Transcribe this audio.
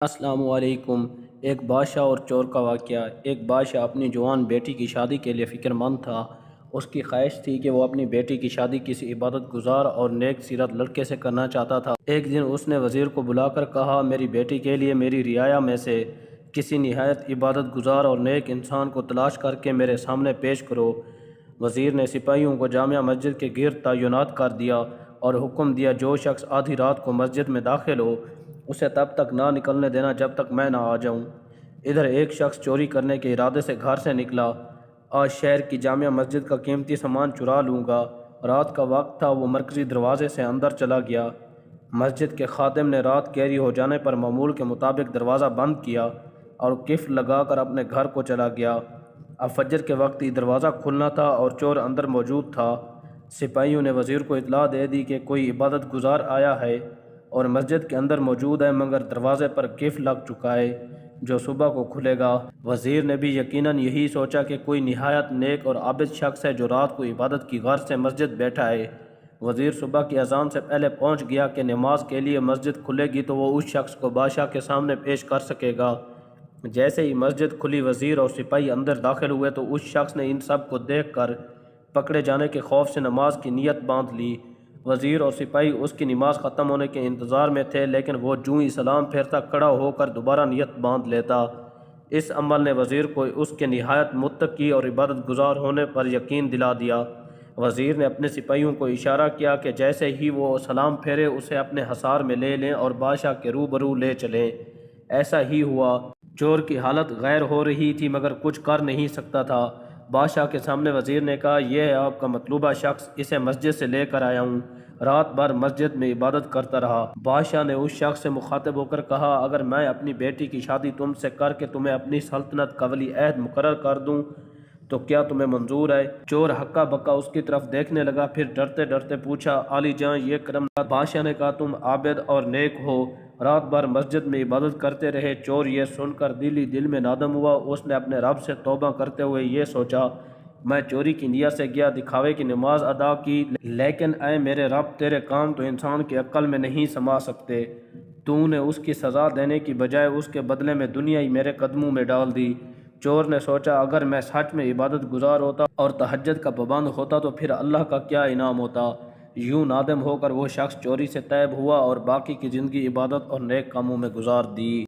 السلام علیکم۔ ایک بادشاہ اور چور کا واقعہ۔ ایک بادشاہ اپنی جوان بیٹی کی شادی کے لیے فکر مند تھا۔ اس کی خواہش تھی کہ وہ اپنی بیٹی کی شادی کسی عبادت گزار اور نیک سیرت لڑکے سے کرنا چاہتا تھا۔ ایک دن اس نے وزیر کو بلا کر کہا، میری بیٹی کے لیے میری رعایا میں سے کسی نہایت عبادت گزار اور نیک انسان کو تلاش کر کے میرے سامنے پیش کرو۔ وزیر نے سپاہیوں کو جامع مسجد کے گرد تعینات کر دیا اور حکم دیا، جو شخص آدھی رات کو مسجد میں داخل ہو اسے تب تک نہ نکلنے دینا جب تک میں نہ آ جاؤں۔ ادھر ایک شخص چوری کرنے کے ارادے سے گھر سے نکلا۔ آج شہر کی جامع مسجد کا قیمتی سامان چرا لوں گا۔ رات کا وقت تھا، وہ مرکزی دروازے سے اندر چلا گیا۔ مسجد کے خادم نے رات گہری ہو جانے پر معمول کے مطابق دروازہ بند کیا اور قفل لگا کر اپنے گھر کو چلا گیا۔ اب فجر کے وقت ہی دروازہ کھلنا تھا اور چور اندر موجود تھا۔ سپاہیوں نے وزیر کو اطلاع دے دی کہ کوئی عبادت گزار آیا ہے اور مسجد کے اندر موجود ہے، مگر دروازے پر قفل لگ چکا ہے جو صبح کو کھلے گا۔ وزیر نے بھی یقیناً یہی سوچا کہ کوئی نہایت نیک اور عابد شخص ہے جو رات کو عبادت کی غرض سے مسجد بیٹھا ہے۔ وزیر صبح کی اذان سے پہلے پہنچ گیا کہ نماز کے لیے مسجد کھلے گی تو وہ اس شخص کو بادشاہ کے سامنے پیش کر سکے گا۔ جیسے ہی مسجد کھلی، وزیر اور سپاہی اندر داخل ہوئے تو اس شخص نے ان سب کو دیکھ کر پکڑے جانے کے خوف سے نماز کی نیت باندھ لی۔ وزیر اور سپاہی اس کی نماز ختم ہونے کے انتظار میں تھے، لیکن وہ جوں ہی سلام پھیرتا کھڑا ہو کر دوبارہ نیت باندھ لیتا۔ اس عمل نے وزیر کو اس کے نہایت متقی اور عبادت گزار ہونے پر یقین دلا دیا۔ وزیر نے اپنے سپاہیوں کو اشارہ کیا کہ جیسے ہی وہ سلام پھیرے اسے اپنے حصار میں لے لیں اور بادشاہ کے روبرو لے چلیں۔ ایسا ہی ہوا۔ چور کی حالت غیر ہو رہی تھی مگر کچھ کر نہیں سکتا تھا۔ بادشاہ کے سامنے وزیر نے کہا، یہ ہے آپ کا مطلوبہ شخص، اسے مسجد سے لے کر آیا ہوں۔ رات بھر مسجد میں عبادت کرتا رہا۔ بادشاہ نے اس شخص سے مخاطب ہو کر کہا، اگر میں اپنی بیٹی کی شادی تم سے کر کے تمہیں اپنی سلطنت کا ولی عہد مقرر کر دوں تو کیا تمہیں منظور ہے؟ چور ہکا بکا اس کی طرف دیکھنے لگا، پھر ڈرتے ڈرتے پوچھا، عالی جاں یہ کرم۔ بادشاہ نے کہا، تم عابد اور نیک ہو، رات بھر مسجد میں عبادت کرتے رہے۔ چور یہ سن کر دل میں نادم ہوا۔ اس نے اپنے رب سے توبہ کرتے ہوئے یہ سوچا، میں چوری کی نیت سے گیا، دکھاوے کی نماز ادا کی، لیکن اے میرے رب، تیرے کام تو انسان کی عقل میں نہیں سما سکتے۔ تو نے اس کی سزا دینے کی بجائے اس کے بدلے میں دنیا ہی میرے قدموں میں ڈال دی۔ چور نے سوچا، اگر میں سچ میں عبادت گزار ہوتا اور تہجد کا پابند ہوتا تو پھر اللہ کا کیا انعام ہوتا۔ یوں نادم ہو کر وہ شخص چوری سے تائب ہوا اور باقی کی زندگی عبادت اور نیک کاموں میں گزار دی۔